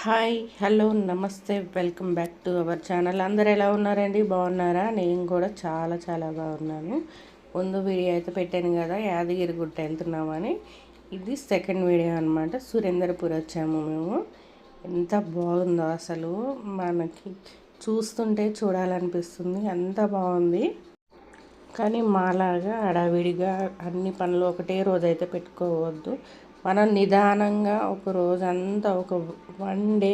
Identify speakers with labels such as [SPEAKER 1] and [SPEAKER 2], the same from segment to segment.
[SPEAKER 1] Hi hello నమస్తే welcome back to our channel. అందరు ఎలా ఉన్నారండి? బాగున్నారా? నేను కూడా చాలా చాలా బాగున్నాను. ముందు వీడియో అయితే పెట్టాను కదా, యాదగిరి గుట్ట వెళ్తున్నామని. ఇది సెకండ్ వీడియో అనమాట. సురేంద్రపూర్ వచ్చాము మేము. ఎంత బాగుందో అసలు, మనకి చూస్తుంటే చూడాలనిపిస్తుంది, అంత బాగుంది. కానీ మాలాగా హడావిడిగా అన్ని పనులు ఒకటే రోజైతే పెట్టుకోవద్దు. మనం నిదానంగా ఒక రోజంతా ఒక వన్ డే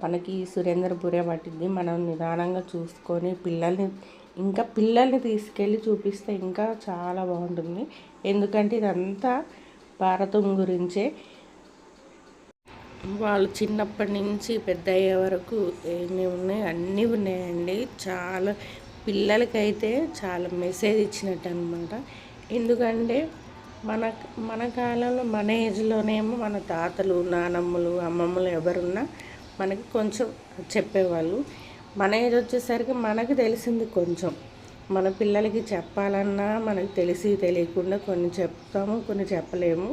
[SPEAKER 1] మనకి సురేంద్రపురే పట్టింది. మనం నిదానంగా చూసుకొని పిల్లల్ని తీసుకెళ్ళి చూపిస్తే ఇంకా చాలా బాగుంటుంది. ఎందుకంటే ఇదంతా భారతం గురించే. వాళ్ళు చిన్నప్పటి నుంచి పెద్ద అయ్యే వరకు ఎన్ని ఉన్నాయి అన్నీ ఉన్నాయండి. చాలా పిల్లలకైతే చాలా మెసేజ్ ఇచ్చినట్టు అనమాట. ఎందుకంటే మన మన కాలంలో మన ఏజ్లోనేమో మన తాతలు, నానమ్మలు, అమ్మమ్మలు ఎవరున్నా మనకి కొంచెం చెప్పేవాళ్ళు. మన ఏజ్ వచ్చేసరికి మనకు తెలిసింది కొంచెం. మన పిల్లలకి చెప్పాలన్నా మనకు తెలియకుండా కొన్ని చెప్తాము, కొన్ని చెప్పలేము.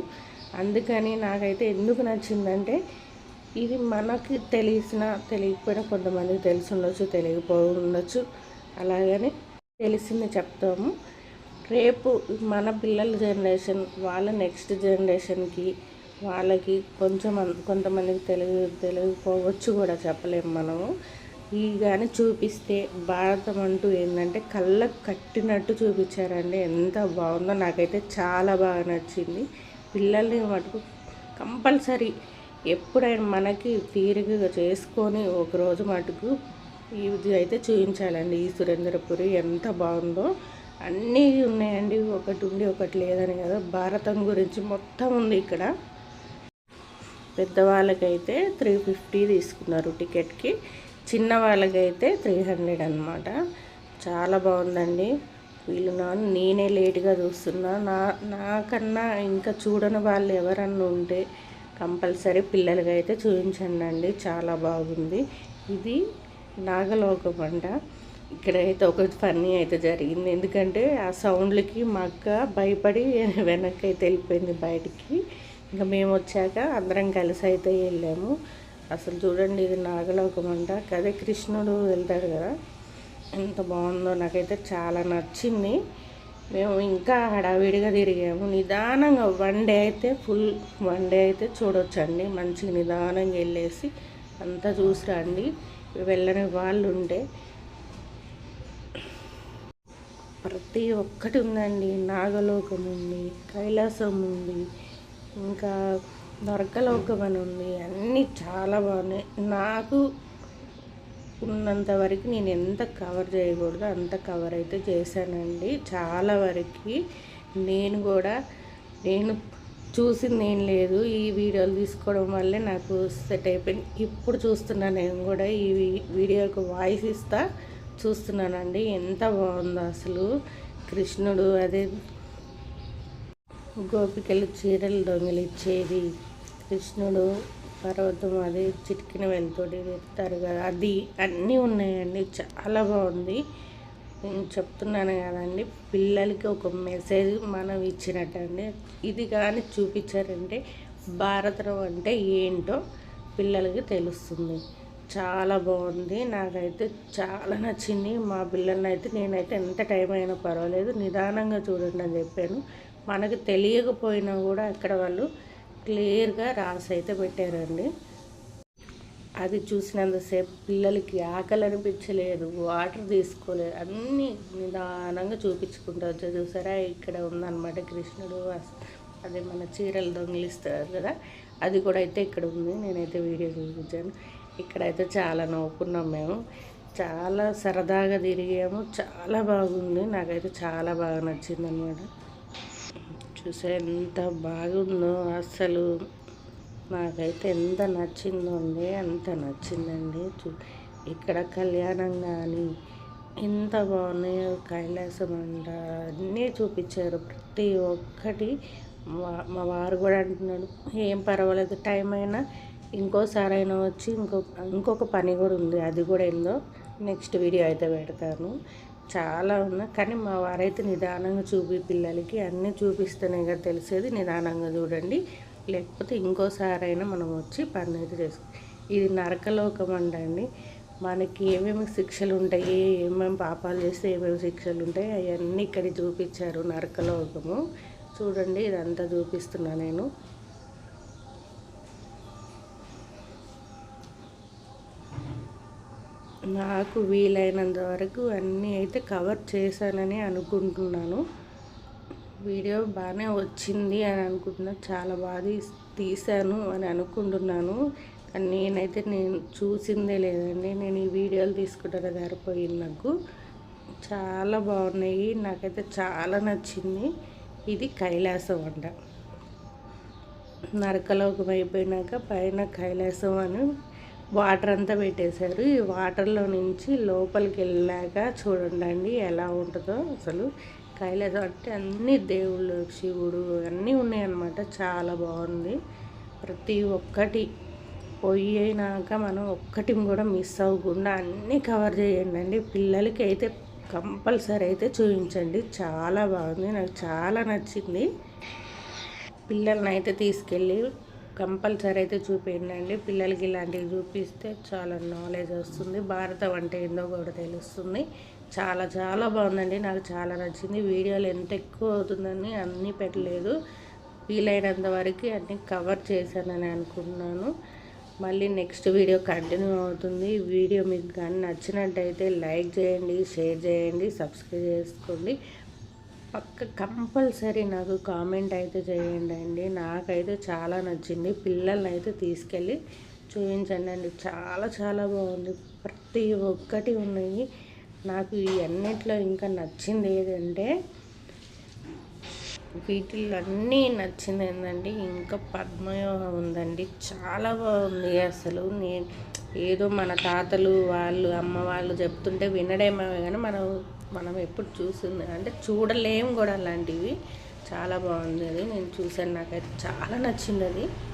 [SPEAKER 1] అందుకని నాకైతే ఎందుకు నచ్చిందంటే, ఇది మనకి తెలియకపోయినా కొంతమందికి తెలిసి ఉండొచ్చు, తెలియకపోయి ఉండొచ్చు. అలాగని తెలిసింది చెప్తాము. రేపు మన పిల్లల జనరేషన్, వాళ్ళ నెక్స్ట్ జనరేషన్కి వాళ్ళకి కొంతమందికి తెలియకపోవచ్చు కూడా, చెప్పలేము మనము. ఈ కానీ చూపిస్తే భారతం అంటూ ఏంటంటే కళ్ళకు కట్టినట్టు చూపించారండి. ఎంత బాగుందో, నాకైతే చాలా బాగా నచ్చింది. పిల్లల్ని మటుకు కంపల్సరీ ఎప్పుడైనా మనకి తీరికగా చేసుకొని ఒకరోజు మటుకు ఇది అయితే చూపించాలండి. ఈ సురేంద్రపురి ఎంత బాగుందో, అన్నీ ఉన్నాయండి, ఒకటి ఉండి ఒకటి లేదని కదా. భారతం గురించి మొత్తం ఉంది ఇక్కడ. పెద్దవాళ్ళకైతే 350 తీసుకున్నారు టికెట్కి, చిన్న వాళ్ళకైతే 300 అనమాట. చాలా బాగుందండి. నేనే లేట్గా చూస్తున్నా. నాకన్నా ఇంకా చూడని వాళ్ళు ఎవరన్నా ఉంటే కంపల్సరీ పిల్లలకి అయితే చూపించండి అండి. చాలా బాగుంది. ఇది నాగలోకం అంట. ఇక్కడైతే ఒక ఫన్నీ అయితే జరిగింది. ఎందుకంటే ఆ సౌండ్లకి మా అక్క భయపడి వెనక్కి అయితే వెళ్ళిపోయింది బయటికి. ఇంకా మేము వచ్చాక అందరం కలిసి అయితే వెళ్ళాము. అసలు చూడండి, ఇది నాగలోకం అంట. కదే కృష్ణుడు వెళ్తాడు కదా, ఎంత బాగుందో, నాకైతే చాలా నచ్చింది. మేము ఇంకా హడావిడిగా తిరిగాము. నిదానంగా వన్ డే అయితే చూడొచ్చండి. మంచిగా నిదానంగా వెళ్ళేసి అంతా చూసి రండి. వెళ్ళని వాళ్ళు ఉంటే ప్రతి ఒక్కటి ఉందండి. నాగలోకం ఉంది, కైలాసం ఉంది, ఇంకా నరకలోకం అని ఉంది. అన్నీ చాలా బాగున్నాయి. నాకు ఉన్నంత వరకు నేను ఎంత కవర్ చేయకూడదో అంత కవర్ అయితే చేశానండి. చాలా వరకు నేను చూసింది ఏం లేదు. ఈ వీడియోలు తీసుకోవడం వల్లే నాకు సెట్ అయిపోయింది. ఇప్పుడు చూస్తున్నాను, నేను కూడా ఈ వీడియోకి వాయిస్ ఇస్తా చూస్తున్నానండి. ఎంత బాగుందో అసలు. కృష్ణుడు అదే గోపికలు చీరలు దొంగిలిచ్చేది, కృష్ణుడు పర్వతం అదే చిటికిన వెళ్తోటి ఎత్తారు కదా, అది అన్నీ ఉన్నాయండి. చాలా బాగుంది. నేను చెప్తున్నాను కదండి, పిల్లలకి ఒక మెసేజ్ మనం ఇచ్చినట్టండి. ఇది కానీ చూపించారంటే భారతం అంటే ఏంటో పిల్లలకి తెలుస్తుంది. చాలా బాగుంది. నాకైతే చాలా నచ్చింది. మా పిల్లల్ని అయితే నేనైతే ఎంత టైం అయినా పర్వాలేదు నిదానంగా చూడండి అని చెప్పాను. మనకు తెలియకపోయినా కూడా అక్కడ వాళ్ళు క్లియర్గా రాసి అయితే పెట్టారండి. అది చూసినంతసేపు పిల్లలకి ఆకలి అనిపించలేదు, వాటర్ తీసుకోలేదు, అన్నీ నిదానంగా చూపించుకుంటూ వచ్చా. చూసారా, ఇక్కడ ఉందన్నమాట కృష్ణుడు. అదే మన చీరలు దొంగిలిస్తారు కదా, అది కూడా అయితే ఇక్కడ ఉంది. నేనైతే వీడియో చూపించాను. ఇక్కడైతే చాలా నవ్వుకున్నాం మేము. చాలా సరదాగా తిరిగాము. చాలా బాగుంది. నాకైతే చాలా బాగా నచ్చింది అనమాట. చూసే ఎంత బాగుందో అసలు. నాకైతే ఎంత నచ్చిందో అంత నచ్చిందండి. ఇక్కడ కళ్యాణం కానీ ఎంత బాగున్నాయో, కైలాసం అంట అన్నీ చూపించారు. ప్రతి ఒక్కటి మా వారు కూడా అంటున్నాడు, ఏం పర్వాలేదు, టైం అయినా ఇంకోసారి అయినా వచ్చి ఇంకొక పని కూడా ఉంది, అది కూడా ఏందో నెక్స్ట్ వీడియో అయితే పెడతాను. చాలా ఉన్నాయి. కానీ మా వారైతే నిదానంగా పిల్లలకి అన్నీ చూపిస్తేనే కదా తెలిసేది. నిదానంగా చూడండి, లేకపోతే ఇంకోసారైనా మనం వచ్చి పని అయితే చేసుకో. ఇది నరకలోకం అండి. మనకి ఏమేమి శిక్షలు ఉంటాయి, ఏమేమి పాపాలు చేస్తే ఏమేమి శిక్షలు ఉంటాయి అవన్నీ ఇక్కడ చూపించారు. నరకలోకము చూడండి, ఇదంతా చూపిస్తున్నా నేను. నాకు వీలైనంత వరకు అన్నీ అయితే కవర్ చేశానని అనుకుంటున్నాను. వీడియో బాగానే వచ్చింది అని అనుకుంటున్నాను, చాలా బాగా తీశాను అని అనుకుంటున్నాను. కానీ నేను చూసిందే లేదండి. నేను ఈ వీడియోలు తీసుకుంటాను సరిపోయింది. నాకు చాలా బాగున్నాయి, నాకైతే చాలా నచ్చింది. ఇది కైలాసం అంట. నరకలోకం అయిపోయినాక పైన కైలాసం అని వాటర్ అంతా పెట్టేశారు. ఈ వాటర్లో నుంచి లోపలికి వెళ్ళాక చూడండి ఎలా ఉంటుందో. అసలు కైలాసం అంటే అన్ని దేవుళ్ళు, శివుడు అన్నీ ఉన్నాయన్నమాట. చాలా బాగుంది. ప్రతి ఒక్కటి పోయినాక మనం ఒక్కటి కూడా మిస్ అవ్వకుండా అన్నీ కవర్ చేయండి. పిల్లలకి అయితే కంపల్సరీ అయితే చూపించండి. చాలా బాగుంది, నాకు చాలా నచ్చింది. పిల్లల్ని అయితే తీసుకెళ్ళి కంపల్సరీ అయితే చూపించండి. పిల్లలకి ఇలాంటివి చూపిస్తే చాలా నాలెడ్జ్ వస్తుంది. భారతం అంటే ఏందో కూడా తెలుస్తుంది. చాలా చాలా బాగుందండి, నాకు చాలా నచ్చింది. వీడియోలు ఎంత ఎక్కువ అవుతుందని అన్నీ పెట్టలేదు, వీలైనంత వరకు అన్నీ కవర్ చేశానని అనుకుంటున్నాను. మళ్ళీ నెక్స్ట్ వీడియో కంటిన్యూ అవుతుంది. వీడియో మీకు కానీ నచ్చినట్టయితే లైక్ చేయండి, షేర్ చేయండి, సబ్స్క్రైబ్ చేసుకోండి. కంపల్సరీ నాకు కామెంట్ అయితే చేయండి. నాకైతే చాలా నచ్చింది. పిల్లల్ని అయితే తీసుకెళ్ళి చూపించండి అండి. చాలా చాలా బాగుంది, ప్రతి ఒక్కటి ఉన్నాయి. నాకు ఈ అన్నిట్లో ఇంకా నచ్చింది ఏదంటే, వీటిల్లో అన్నీ నచ్చింది ఏంటండి, ఇంకా పద్మవ్యూహం ఉందండి. చాలా బాగుంది. అసలు నేను ఏదో మన తాతలు వాళ్ళు అమ్మ వాళ్ళు చెప్తుంటే వినడేమో కానీ మనం ఎప్పుడు చూసింది అంటే చూడలేము కూడా అలాంటివి. చాలా బాగుంది అది, నేను చూసాను, నాకైతే చాలా నచ్చింది అది.